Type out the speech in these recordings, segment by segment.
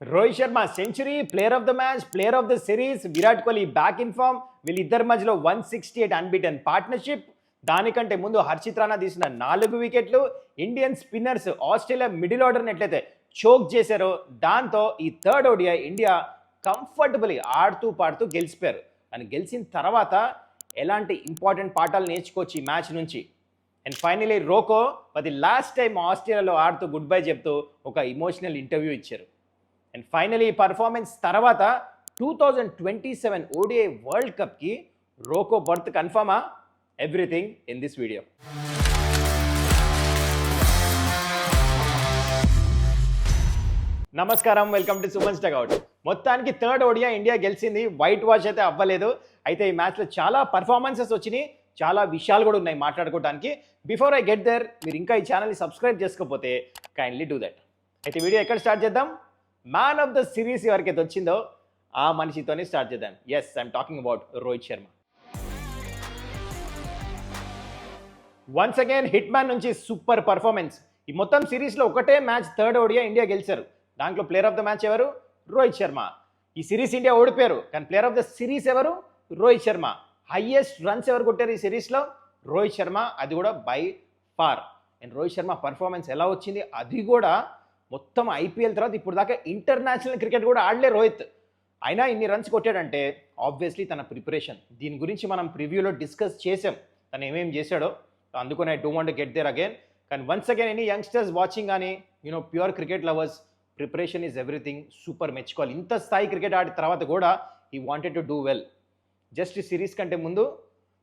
Rohit Sharma century, player of the match, player of the series, Virat Kohli back in form. వీళ్ళిద్దరి మధ్యలో 168 unbeaten partnership. దానికంటే ముందు హర్షిత్ రాణా తీసిన 4 వికెట్లు. ఇండియన్ స్పిన్నర్స్ ఆస్ట్రేలియా మిడిల్ ఆర్డర్ని ఎట్లయితే చోక్ చేశారో దాంతో ఈ థర్డ్ ఓడిఐ ఇండియా కంఫర్టబుల్లీ ఆడుతూ పాడుతూ గెలిచిపోయారు. అని గెలిచిన తర్వాత ఎలాంటి ఇంపార్టెంట్ పాఠాలు నేర్చుకోవచ్చు ఈ మ్యాచ్ నుంచి. And finally RoKo for the last time ఆస్ట్రేలియాలో ఆడుతూ గుడ్ బై చెప్తూ ఒక ఇమోషనల్ ఇంటర్వ్యూ ఇచ్చారు. అండ్ ఫైనలీ పర్ఫార్మెన్స్ తర్వాత 2027 ఓడిఐ వరల్డ్ కప్కి రోకో బర్త్ కన్ఫర్మా? Everything in this video. నమస్కారం, వెల్కమ్ టు సుమన్స్ టగౌట్. మొత్తానికి థర్డ్ ఓడిఐ ఇండియా గెలిచింది. వైట్ వాష్ అయితే అవ్వలేదు. అయితే ఈ మ్యాచ్లో చాలా పర్ఫార్మెన్సెస్ వచ్చినాయి, చాలా విషయాలు కూడా ఉన్నాయి మాట్లాడుకోవడానికి. బిఫోర్ ఐ గెట్ దేర్, మీరు ఇంకా ఈ ఛానల్ని సబ్స్క్రైబ్ చేసుకోకపోతే కైండ్లీ డూ దట్. అయితే వీడియో ఎక్కడ స్టార్ట్ చేద్దాం? మ్యాన్ ఆఫ్ ద సిరీస్ ఎవరికైతే వచ్చిందో ఆ మనిషితోనే స్టార్ట్ చేద్దాం. Yes, I'm talking about Rohit Sharma. Once again hitman నుంచి సూపర్ పర్ఫార్మెన్స్. ఈ మొత్తం సిరీస్లో ఒకటే మ్యాచ్ థర్డ్ ఓడిఐ ఇండియా గెలిచారు. దాంట్లో ప్లేయర్ ఆఫ్ ద మ్యాచ్ ఎవరు? రోహిత్ శర్మ. ఈ సిరీస్ ఇండియా ఓడిపోయారు, కానీ ప్లేయర్ ఆఫ్ ద సిరీస్ ఎవరు? రోహిత్ శర్మ. హైయెస్ట్ రన్స్ ఎవరు కొట్టారు ఈ సిరీస్లో? రోహిత్ శర్మ, అది కూడా by far. And Rohit Sharma performance ఎలా వచ్చింది, అది కూడా మొత్తం ఐపీఎల్ తర్వాత ఇప్పుడు దాకా ఇంటర్నేషనల్ క్రికెట్ కూడా ఆడలే రోహిత్. అయినా ఇన్ని రన్స్ కొట్టాడంటే ఆబ్వియస్లీ తన ప్రిపరేషన్. దీని గురించి మనం ప్రివ్యూలో డిస్కస్ చేసాం, తను ఏమేమి చేశాడో. అందుకని I don't want to get there again. కానీ once again any youngsters watching కానీ pure cricket lovers, preparation is everything. Super, మెచ్చుకోవాలి. ఇంత స్థాయి క్రికెట్ ఆడిన తర్వాత కూడా he wanted to do well. Just ఈ సిరీస్ కంటే ముందు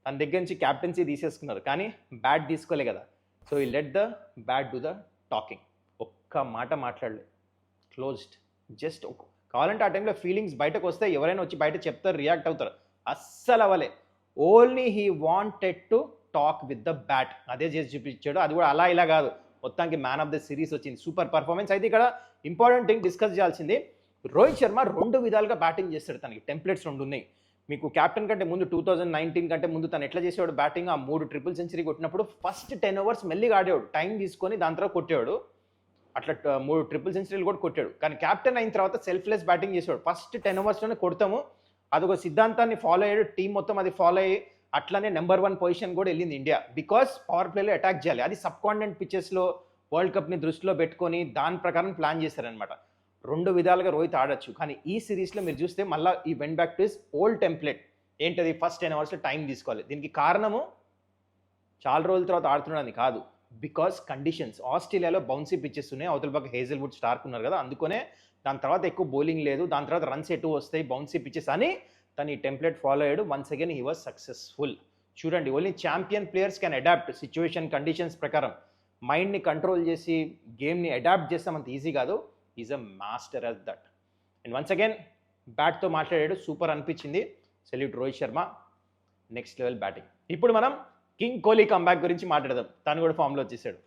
తన దగ్గర నుంచి క్యాప్టెన్సీ తీసేసుకున్నారు, కానీ బ్యాట్ తీసుకోలే కదా. సో ఈ let the bat do the talking. ఒక్క మాట మాట్లాడలేదు, క్లోజ్డ్. జస్ట్ కావాలంటే ఆ టైంలో ఫీలింగ్స్ బయటకు వస్తే ఎవరైనా వచ్చి బయట చెప్తారు, రియాక్ట్ అవుతారు. అస్సలు అవ్వలే. Only he wanted to talk with the bat. అదే చేసి చూపించాడు. అది కూడా అలా ఇలా కాదు, మొత్తానికి మ్యాన్ ఆఫ్ ద సిరీస్ వచ్చింది. Super performance. అయితే ఇక్కడ ఇంపార్టెంట్ థింగ్ డిస్కస్ చేయాల్సింది, రోహిత్ శర్మ 2 విధాలుగా బ్యాటింగ్ చేస్తాడు. తనకి టెంప్లెట్స్ 2 ఉన్నాయి. మీకు క్యాప్టెన్ కంటే ముందు 2019 కంటే ముందు తను ఎట్లా చేసేవాడు బ్యాటింగ్? ఆ 3 ట్రిపుల్ సెంచరీ కొట్టినప్పుడు ఫస్ట్ 10 ఓవర్స్ మెల్లిగా ఆడేవాడు, టైం తీసుకొని దాని తర్వాత కొట్టేవాడు. అట్లా 3 ట్రిపుల్ సెంచరీలు కూడా కొట్టాడు. కానీ క్యాప్టెన్ అయిన తర్వాత సెల్ఫ్లెస్ బ్యాటింగ్ చేసేవాడు. ఫస్ట్ 10 ఓవర్స్లోనే కొడతాము, అదొక సిద్ధాంతాన్ని ఫాలో అయ్యాడు. టీం మొత్తం అది ఫాలో అయ్యి అట్లానే నెంబర్ 1 పొజిషన్ కూడా వెళ్ళింది ఇండియా. బికాస్ పవర్ ప్లేలో అటాక్ చేయాలి. అది సబ్ కాంటినెంట్ పిచ్చెస్లో వరల్డ్ కప్ని దృష్టిలో పెట్టుకొని దాని ప్రకారం ప్లాన్ చేశారనమాట. 2 విధాలుగా రోహిత్ ఆడొచ్చు. కానీ ఈ సిరీస్లో మీరు చూస్తే మళ్ళీ ఈ when back to his old template. ఏంటది? ఫస్ట్ 10 ఓవర్స్లో టైం తీసుకోవాలి. దీనికి కారణము చాలా రోజుల తర్వాత ఆడుతున్నాడని కాదు, బికాస్ కండిషన్స్. ఆస్ట్రేలియాలో బౌన్సీ పిచ్చెస్ ఉన్నాయి, అవతల పక్క హేజల్వుడ్ స్టార్క్ ఉన్నారు కదా, అందుకనే దాని తర్వాత ఎక్కువ బౌలింగ్ లేదు, దాని తర్వాత రన్స్ ఎటు వస్తాయి బౌన్సీ పిచ్చెస్ అని తను ఈ టెంప్లెట్ ఫాలో అయ్యాడు. Once again he was successful. చూడండి, only champion players can adapt situation conditions ప్రకారం. మైండ్ని కంట్రోల్ చేసి గేమ్ని అడాప్ట్ చేస్తామంత ఈజీ కాదు. Is a master at that. And once again బ్యాట్తో మాట్లాడాడు, సూపర్ అనిపించింది. Salute Rohit Sharma, next level batting. ఇప్పుడు మనం కింగ్ కోహ్లీ కంబ్యాక్ గురించి మాట్లాడదాం. తను కూడా ఫామ్లో వచ్చేసాడు.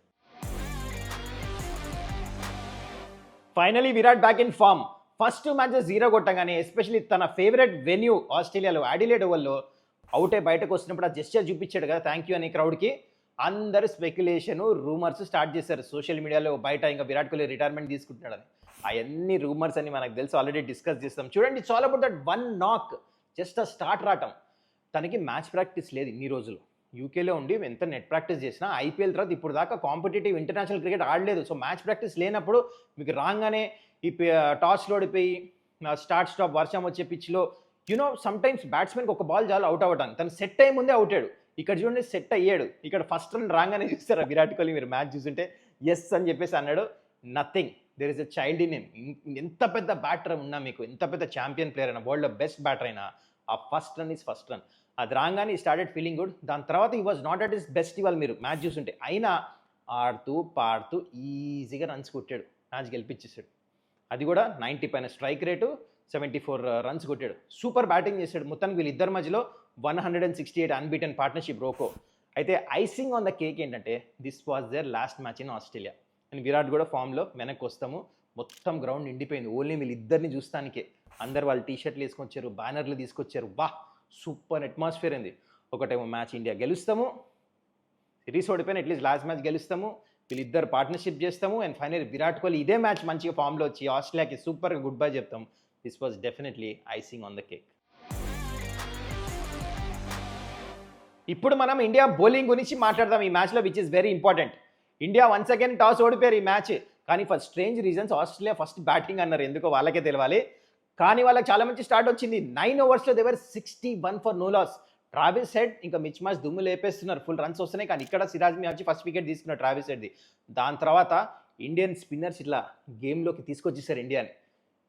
Finally Virat back in form. First match 0 కొట్టగానే, ఎస్పెషల్లీ తన ఫేవరెట్ వెన్యూ ఆస్ట్రేలియాలో అడిలేడ్ ఓవర్లో అవుటే బయటకు వస్తున్నప్పుడు ఆ జెస్చర్ చూపించాడు కదా, థ్యాంక్ యూ అని క్రౌడ్కి. అందరు స్పెక్యులేషన్, రూమర్స్ స్టార్ట్ చేశారు సోషల్ మీడియాలో బయట, ఇంకా విరాట్ కోహ్లీ రిటైర్మెంట్ తీసుకుంటున్నాడని. అవన్నీ రూమర్స్ అని మనకు తెలుసు, ఆల్రెడీ డిస్కస్ చేస్తాం. చూడండి, ఇట్స్ ఆల్ అబౌట్ దట్ 1 నాక్, జస్ట్ ఆ స్టార్ట్ రావటం. తనకి మ్యాచ్ ప్రాక్టీస్ లేదు ఇన్ని రోజులు. యూకేలో ఉండి ఎంత నెట్ ప్రాక్టీస్ చేసినా ఐపీఎల్ తర్వాత ఇప్పుడు దాకా కాంపిటేటివ్ ఇంటర్నేషనల్ క్రికెట్ ఆడలేదు. సో మ్యాచ్ ప్రాక్టీస్ లేనప్పుడు మీకు ఈ టాస్లో ఓడిపోయి స్టార్ట్ స్టాప్ వర్షం వచ్చే పిచ్లో సమ్టైమ్స్ బ్యాట్స్మెన్కి ఒక బాల్ చాలు అవుట్ అవ్వడానికి. తను సెట్ అయ్యే ముందే అవుతాడు. ఇక్కడ చూడండి, సెట్ అయ్యాడు. ఇక్కడ ఫస్ట్ రన్ రాగానే చూస్తారా విరాట్ కోహ్లీ? మీరు మ్యాచ్ చూస్తుంటే ఎస్ అని చెప్పేసి అన్నాడు. Nothing, there is a child in him. ఎంత పెద్ద బ్యాటర్ ఉన్నా, మీకు ఎంత పెద్ద ఛాంపియన్ ప్లేయర్ అయినా, వరల్డ్లో బెస్ట్ బ్యాటర్ అయినా, ఆ first run is first run. అది రాగానే ఈ స్టార్టెడ్ ఫీలింగ్ గుడ్. దాని తర్వాత ఈ was not at is best ఇవాళ మీరు మ్యాచ్ చూస్తుంటే. అయినా ఆడుతూ పాడుతూ ఈజీగా రన్స్ కొట్టాడు, మ్యాచ్ గెలిపించేసాడు. అది కూడా 90 పైన స్ట్రైక్ రేటు, 74 రన్స్ కొట్టాడు. సూపర్ బ్యాటింగ్ చేశాడు. మొత్తానికి వీళ్ళిద్దరి మధ్యలో 168 అన్బీటెన్ పార్ట్నర్షిప్ రోకో. అయితే ఐసింగ్ ఆన్ ద కేక్ ఏంటంటే, this was their last match in Australia. And Virat కూడా ఫామ్లో వెనక్కి వస్తాము. మొత్తం గ్రౌండ్ నిండిపోయింది ఓన్లీ వీళ్ళిద్దరిని చూస్తానికే. అందరు వాళ్ళు టీషర్ట్లు వేసుకొచ్చారు, బ్యానర్లు తీసుకొచ్చారు. సూపర్ అట్మాస్ఫియర్ ఉంది. ఒకటేమో మ్యాచ్ ఇండియా గెలుస్తాము, సిరీస్ ఓడిపోయిన అట్లీస్ట్ లాస్ట్ మ్యాచ్ గెలుస్తాము, వీళ్ళిద్దరు పార్ట్నర్షిప్ చేస్తాము అండ్ ఫైనల్ విరాట్ కోహ్లీ ఇదే మ్యాచ్ మంచిగా ఫామ్లో వచ్చి ఆస్ట్రేలియాకి సూపర్గా గుడ్ బై చెప్తాం. This was definitely icing on the cake. ఇప్పుడు మనం ఇండియా బౌలింగ్ గురించి మాట్లాడదాం ఈ మ్యాచ్లో, which is very important. India once again toss ఓడిపోయారు ఈ మ్యాచ్. కానీ for strange reasons Australia first batting అన్నారు, ఎందుకో వాళ్ళకే తెలియాలి. కానీ వాళ్ళకి చాలా మంచి స్టార్ట్ వచ్చింది. 9 ఓవర్స్లో they were 61 for no loss. Travis Head ఇంకా మిచ్ మ్యాచ్ దుమ్ము లేపేస్తున్నారు, ఫుల్ రన్స్ వస్తున్నాయి. కానీ ఇక్కడ సిరాజ్ మియా వచ్చి ఫస్ట్ వికెట్ తీసుకున్నారు ట్రావిస్ హెడ్ది. దాని తర్వాత ఇండియన్ స్పిన్నర్స్ ఇట్లా గేమ్లోకి తీసుకొచ్చేసారు ఇండియాని.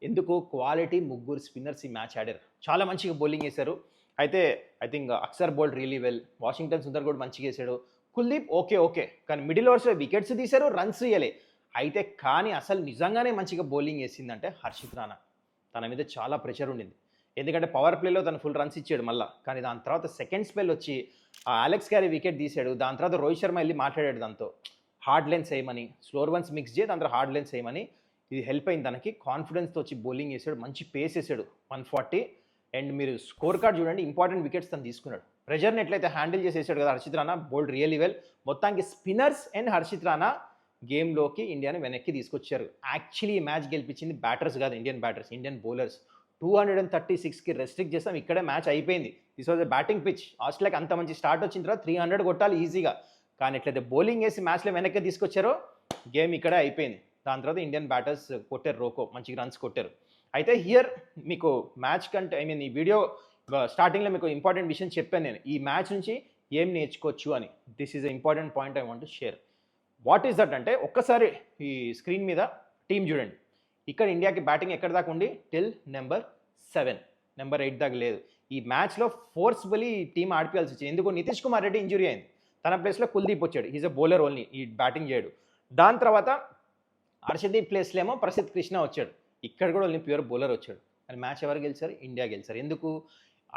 ఎందుకు? క్వాలిటీ ముగ్గురు స్పిన్నర్స్ ఈ మ్యాచ్ ఆడారు, చాలా మంచిగా బౌలింగ్ చేశారు. అయితే I think Akbar bowled really well, Washington Sundar కూడా మంచిగా వేసాడు, కుల్దీప్ ఓకే కానీ మిడిల్ ఓవర్స్లో వికెట్స్ తీశారు, రన్స్ ఇయ్యలే. అయితే కానీ అసలు నిజంగానే మంచిగా బౌలింగ్ వేసిందంటే హర్షిత్ రాణా. తన మీద చాలా ప్రెషర్ ఉండింది, ఎందుకంటే పవర్ ప్లేలో తను ఫుల్ రన్స్ ఇచ్చాడు మళ్ళీ. కానీ దాని తర్వాత సెకండ్ స్పెల్ వచ్చి అలెక్స్ క్యారీ వికెట్ తీశాడు. దాని తర్వాత రోహిత్ శర్మ వెళ్ళి మాట్లాడాడు దాంతో, హార్డ్ లెన్స్ వేయమని, స్లోర్ వన్స్ మిక్స్ చేయి, దాని తర్వాత హార్డ్ లెన్స్ వేయమని. ఇది హెల్ప్ అయింది తనకి, కాన్ఫిడెన్స్తో వచ్చి బౌలింగ్ వేసాడు, మంచి పేస్ వేసాడు 140. అండ్ మీరు స్కోర్ కార్డ్ చూడండి, ఇంపార్టెంట్ వికెట్స్ తను తీసుకున్నాడు. ప్రెజర్ని ఎట్లయితే హ్యాండిల్ చేసేసాడు కదా Harshit Rana, bowled really well. మొత్తానికి స్పిన్నర్స్ అండ్ హర్షిత్ రాణా గేమ్లోకి ఇండియాని వెనక్కి తీసుకొచ్చారు. యాక్చువల్లీ ఈ మ్యాచ్ గెలిపించింది బ్యాటర్స్ కాదు, ఇండియన్ బ్యాటర్స్, ఇండియన్ బౌలర్స్. 236కి రెస్ట్రిక్ట్ చేస్తాం, ఇక్కడే మ్యాచ్ అయిపోయింది. This was a batting pitch. ఆస్ట్రేలియాకి అంత మంచి స్టార్ట్ వచ్చిన తర్వాత 300 కొట్టాలి ఈజీగా. కానీ ఎట్లయితే బౌలింగ్ వేసి మ్యాచ్లో వెనక్కి తీసుకొచ్చారో గేమ్ ఇక్కడే అయిపోయింది. దాని తర్వాత ఇండియన్ బ్యాటర్స్ కొట్టారు, రోకో మంచి రన్స్ కొట్టారు. అయితే హియర్ మీకు మ్యాచ్ కంటే ఈ వీడియో స్టార్టింగ్లో మీకు ఇంపార్టెంట్ విషయం చెప్పాను నేను, ఈ మ్యాచ్ నుంచి ఏం నేర్చుకోవచ్చు అని. This is a important point I want to share. What is that అంటే, ఒక్కసారి ఈ స్క్రీన్ మీద టీం చూడండి. ఇక్కడ ఇండియాకి బ్యాటింగ్ ఎక్కడ దాకా ఉండి టిల్ నెంబర్ 7, నెంబర్ 8 దాకా లేదు. ఈ మ్యాచ్లో ఫోర్స్ఫుల్లీ టీం ఆడిపోయాల్సి వచ్చింది. ఎందుకు? నితీష్ కుమార్ రెడ్డి ఇంజురీ అయింది, తన ప్లేస్లో కుల్దీప్ వచ్చాడు. ఈజ్ అ బౌలర్ ఓన్లీ, ఈ బ్యాటింగ్ చేయడు. దాని తర్వాత హర్షదీప్ ప్లేస్లో ఏమో ప్రసిద్ధ్ కృష్ణ వచ్చాడు, ఇక్కడ కూడా ఓన్లీ ప్యూర్ బౌలర్ వచ్చాడు. అని మ్యాచ్ ఎవరు గెలిచారు? ఇండియా గెలిచారు. ఎందుకు?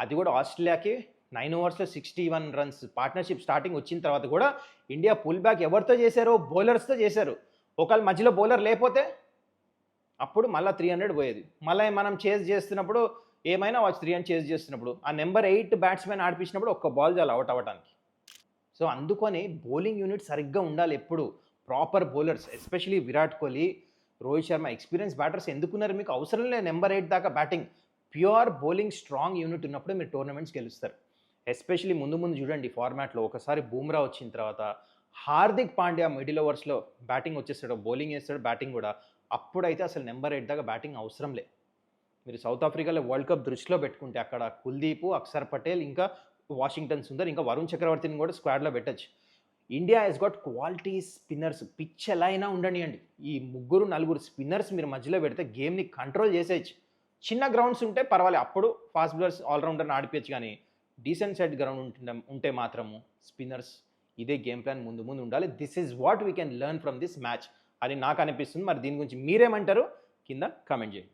అది కూడా ఆస్ట్రేలియాకి 9 ఓవర్స్లో 61 రన్స్ పార్ట్నర్షిప్ స్టార్టింగ్ వచ్చిన తర్వాత కూడా ఇండియా పుల్ బ్యాక్ ఎవరితో చేశారో? బౌలర్స్తో చేశారు. ఒకవేళ మధ్యలో బౌలర్ లేకపోతే అప్పుడు మళ్ళీ 300 పోయేది. మళ్ళీ మనం చేజ్ చేస్తున్నప్పుడు ఏమైనా వాచ్ 300 చేజ్ చేస్తున్నప్పుడు ఆ నెంబర్ 8 బ్యాట్స్మెన్ ఆడిపించినప్పుడు ఒక్క బాల్ చాలు అవుట్ అవ్వడానికి. సో అందుకని బౌలింగ్ యూనిట్ సరిగ్గా ఉండాలి ఎప్పుడు, proper bowlers, especially Virat Kohli, Rohit Sharma, experience batters ఎందుకున్నారు మీకు? అవసరం లేదు నెంబర్ 8 దాకా batting. Pure bowling strong unit ఉన్నప్పుడే మీరు టోర్నమెంట్స్ గెలుస్తారు. ఎస్పెషలీ ముందు చూడండి ఫార్మాట్లో, ఒకసారి బూమ్రా వచ్చిన తర్వాత హార్దిక్ పాండ్యా మిడిల్ ఓవర్స్లో బ్యాటింగ్ వచ్చేస్తాడు, బౌలింగ్ వేస్తాడు, బ్యాటింగ్ కూడా. అప్పుడైతే అసలు నెంబర్ 8 దాకా బ్యాటింగ్ అవసరం లే. మీరు సౌత్ ఆఫ్రికాలో వరల్డ్ కప్ దృష్టిలో పెట్టుకుంటే అక్కడ కుల్దీప్, అక్షర్ పటేల్, ఇంకా వాషింగ్టన్ సుందర్, ఇంకా వరుణ్ చక్రవర్తిని కూడా స్క్వాడ్లో పెట్టచ్చు. India has got quality spinners. Pitch ఎలా అయినా ఉండండి, ఈ 3-4 స్పిన్నర్స్ మీరు మధ్యలో పెడితే గేమ్ని కంట్రోల్ చేసేయచ్చు. చిన్న గ్రౌండ్స్ ఉంటే పర్వాలేదు, అప్పుడు ఫాస్ట్ బౌలర్స్ ఆల్రౌండర్ని ఆడిపించచ్చు. కానీ డీసెంట్ సైడ్ గ్రౌండ్ ఉంటే మాత్రము స్పిన్నర్స్ ఇదే గేమ్ ప్లాన్ ముందు ఉండాలి. This is what we can learn from this match అని నాకు అనిపిస్తుంది. మరి దీని గురించి మీరేమంటారు కింద కామెంట్ చేయండి.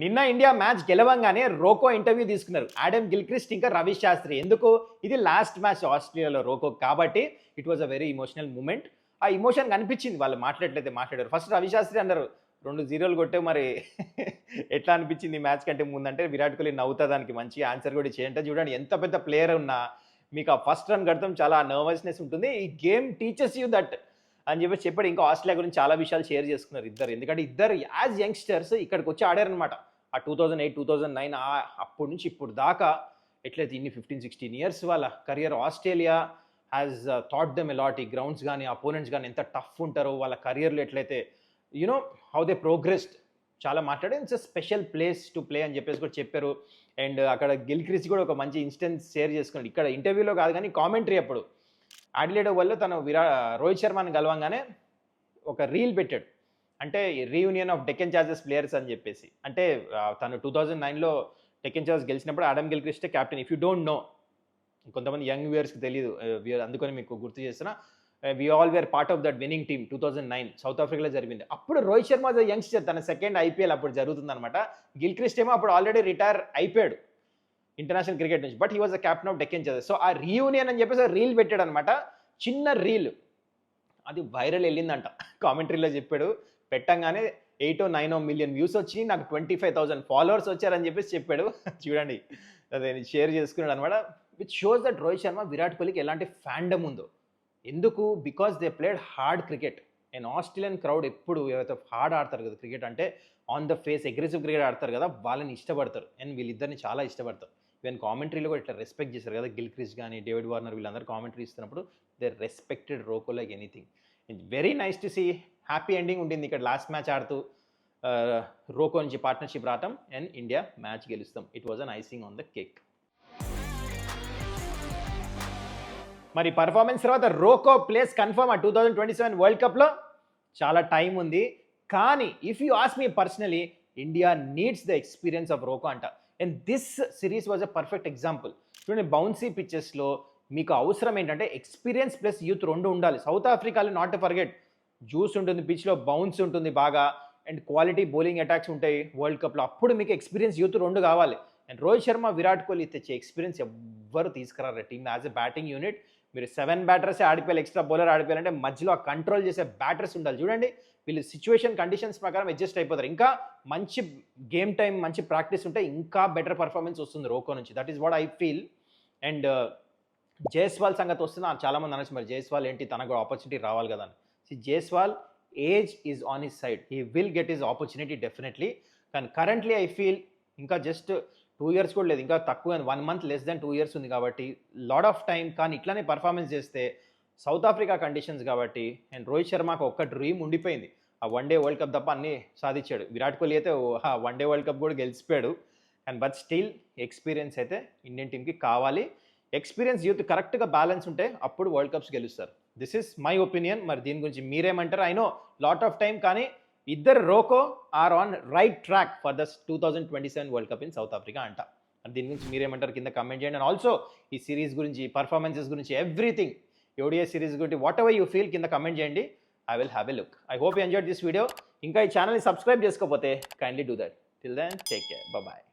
నిన్న ఇండియా మ్యాచ్ గెలవంగానే రోకో ఇంటర్వ్యూ తీసుకున్నారు, ఆడమ్ గిల్క్రిస్ట్ ఇంకా రవి శాస్త్రి. ఎందుకు? ఇది లాస్ట్ మ్యాచ్ ఆస్ట్రేలియాలో రోకో కాబట్టి it was a very emotional moment. ఆ ఇమోషన్ కనిపించింది వాళ్ళు మాట్లాడట్లయితే మాట్లాడారు. ఫస్ట్ రవి శాస్త్రి అన్నారు 2-0 కొట్టే, మరి ఎట్లా అనిపించింది మ్యాచ్ కంటే ముందంటే విరాట్ కోహ్లీ నవ్వుతా దానికి మంచి ఆన్సర్ కూడా చేయంటే. చూడండి ఎంత పెద్ద ప్లేయర్ ఉన్నా మీకు ఆ ఫస్ట్ రన్ కడతాం చాలా నర్వస్నెస్ ఉంటుంది. ఈ గేమ్ టీచర్స్ యూ దట్ అని చెప్పాడు. ఇంకా ఆస్ట్రేలియా గురించి చాలా విషయాలు షేర్ చేసుకున్నారు ఇద్దరు, ఎందుకంటే ఇద్దరు యాజ్ యంగ్స్టర్స్ ఇక్కడికి వచ్చి ఆడారనమాట. ఆ 2008, 2009 అప్పటి నుంచి ఇప్పుడు దాకా ఎట్లయితే ఇన్ని 15-16 ఇయర్స్ వాళ్ళ career, Australia has thought them a lot. ఈ గ్రౌండ్స్ కానీ అపోనెంట్స్ కానీ ఎంత టఫ్ ఉంటారో వాళ్ళ కెరియర్లో, ఎట్లయితే యునో హౌ దే ప్రోగ్రెస్డ్ చాలా మాట్లాడే. It's a special place to play అని చెప్పేసి కూడా చెప్పారు. అండ్ అక్కడ గిల్క్రిస్ట్ కూడా ఒక మంచి ఇన్స్టెన్స్ షేర్ చేసుకున్నాడు, ఇక్కడ ఇంటర్వ్యూలో కాదు కానీ కామెంటరీ అప్పుడు. ఆడిలేడ్ వల్ల తను రోహిత్ శర్మని గెలవంగానే ఒక రీల్ పెట్టాడు, అంటే reunion of Deccan chargers players అని చెప్పేసి. అంటే తను 2009లో డెక్కన్ చార్జర్స్ గెలిచినప్పుడు ఆడమ్ గిల్క్రిస్టే captain. If you don't know, కొంతమంది యంగ్ వ్యూయర్స్కి తెలియదు, అందుకని మీకు గుర్తు చేస్తున్నా. We all were part of that winning team 2009 south ఆఫ్రికాలో జరిగింది. అప్పుడు రోహిత్ శర్మ యంగ్స్టర్, తన సెకండ్ IPL అప్పుడు జరుగుతుందన్నమాట. గిల్క్రిస్ట్ ఏమో అప్పుడు ఆల్రెడీ రిటైర్ అయిపోయాడు ఇంటర్నేషనల్ క్రికెట్ నుంచి, but he was the captain of Deccan chargers. So ఆ రీయూనియన్ అని చెప్పేసి రీల్ పెట్టాడు అనమాట, చిన్న రీల్. అది వైరల్ వెళ్ళిందంట, కామెంటరీలో చెప్పాడు. పెట్టంగానే 8-9 మిలియన్ వ్యూస్ వచ్చి నాకు 25,000 ఫాలోవర్స్ వచ్చారని చెప్పేసి చెప్పాడు. చూడండి, అదే షేర్ చేసుకున్నాడు అనమాట. Which shows that Rohit Sharma Virat కోహ్లీకి ఎలాంటి ఫ్యాండమ్ ఉందో. ఎందుకు? Because they played hard cricket. And Australian crowd ఎప్పుడు ఏవైతే హార్డ్ ఆడతారు కదా క్రికెట్, అంటే on the face aggressive cricket ఆడతారు కదా, వాళ్ళని ఇష్టపడతారు. అండ్ వీళ్ళిద్దరిని చాలా ఇష్టపడతారు. ఈవెన్ కామెంటరీలో కూడా ఇట్లా రెస్పెక్ట్ చేశారు కదా, గిల్ క్రిస్ కానీ డేవిడ్ వార్నర్ వీళ్ళందరూ కామెంటరీ ఇస్తున్నప్పుడు they respected RoKo like anything. Very nice to see. Happy ending ఉంటుంది ఇక్కడ. లాస్ట్ మ్యాచ్ ఆడుతూ రోకో నుంచి పార్ట్నర్షిప్ రావటం అండ్ ఇండియా మ్యాచ్ గెలుస్తాం. It was an icing on the cake. మరి పర్ఫార్మెన్స్ తర్వాత రోకో ప్లేస్ కన్ఫర్మ్ ఆ 2027 వరల్డ్ కప్లో. చాలా టైం ఉంది, కానీ if you ask me personally, India needs the experience of RoKo అంట. And this series was a perfect example. చూడండి, బౌన్సీ పిచ్చెస్లో మీకు అవసరం ఏంటంటే ఎక్స్పీరియన్స్ ప్లస్ యూత్ రెండు ఉండాలి. సౌత్ ఆఫ్రికాలో నాట్ టు ఫర్గెట్, జ్యూస్ ఉంటుంది పిచ్లో, బౌన్స్ ఉంటుంది బాగా, అండ్ క్వాలిటీ బౌలింగ్ అటాక్స్ ఉంటాయి వరల్డ్ కప్లో. అప్పుడు మీకు ఎక్స్పీరియన్స్ యూత్ రెండు కావాలి. అండ్ రోహిత్ శర్మ విరాట్ కోహ్లీ తెచ్చే ఎక్స్పీరియన్స్ ఎవ్వరు తీసుకురారు team as a batting unit. మీరు 7 బ్యాటర్సే ఆడిపోయాలి, ఎక్స్ట్రా బౌలర్ ఆడిపోయాలంటే మధ్యలో ఆ కంట్రోల్ చేసే బ్యాటర్స్ ఉండాలి. చూడండి, వీళ్ళు సిచ్యువేషన్ కండిషన్స్ ప్రకారం అడ్జస్ట్ అయిపోతారు. ఇంకా మంచి గేమ్ టైం, మంచి ప్రాక్టీస్ ఉంటే ఇంకా బెటర్ పర్ఫార్మెన్స్ వస్తుంది రోకో నుంచి. That is what I feel. And Jaiswal సంగతి వస్తుంది. చాలామంది అనొచ్చు, మరి జైస్వాల్ ఏంటి, తనకు ఆపర్చునిటీ రావాలి కదా అని. Jaiswal age is on his side. He will get his opportunity definitely. కానీ కరెంట్లీ ఐ ఫీల్ ఇంకా జస్ట్ 2 years కూడా లేదు, ఇంకా తక్కువ, 1 month లెస్ దెన్ 2 years ఉంది కాబట్టి లాడ్ ఆఫ్ టైం. కానీ ఇట్లానే పర్ఫార్మెన్స్ చేస్తే సౌత్ ఆఫ్రికా కండిషన్స్ కాబట్టి. అండ్ రోహిత్ శర్మకు ఒక్క డ్రీమ్ ఉండిపోయింది, ఆ 1 day వరల్డ్ కప్ తప్ప అన్నీ సాధించాడు. విరాట్ కోహ్లీ అయితే 1 day వరల్డ్ కప్ కూడా గెలిచిపోయాడు. అండ్ బట్ స్టిల్ ఎక్స్పీరియన్స్ అయితే ఇండియన్ టీమ్కి కావాలి. ఎక్స్పీరియన్స్ యూత్ కరెక్ట్గా బ్యాలెన్స్ ఉంటే అప్పుడు వరల్డ్ కప్స్ గెలుస్తారు. This is my opinion. మరి దీని గురించి మీరేమంటారు? I know lot of time, కానీ ఇద్దరు RoKo are on right track for the 2027 world cup in South Africa అంట. దీని గురించి మీరేమంటారు కింద కమెంట్ చేయండి. అండ్ ఆల్సో ఈ సిరీస్ గురించి, పర్ఫార్మెన్సెస్ గురించి, ఎవ్రీథింగ్, ఓడిఐ సిరీస్ గురించి వాట్ ఎవర్ యూ ఫీల్ కింద కమెంట్ చేయండి. I will have a look. I hope you enjoyed this video. ఇంకా ఈ ఛానల్ని సబ్స్క్రైబ్ చేసుకోకపోతే kindly do that. Till then take care, bye.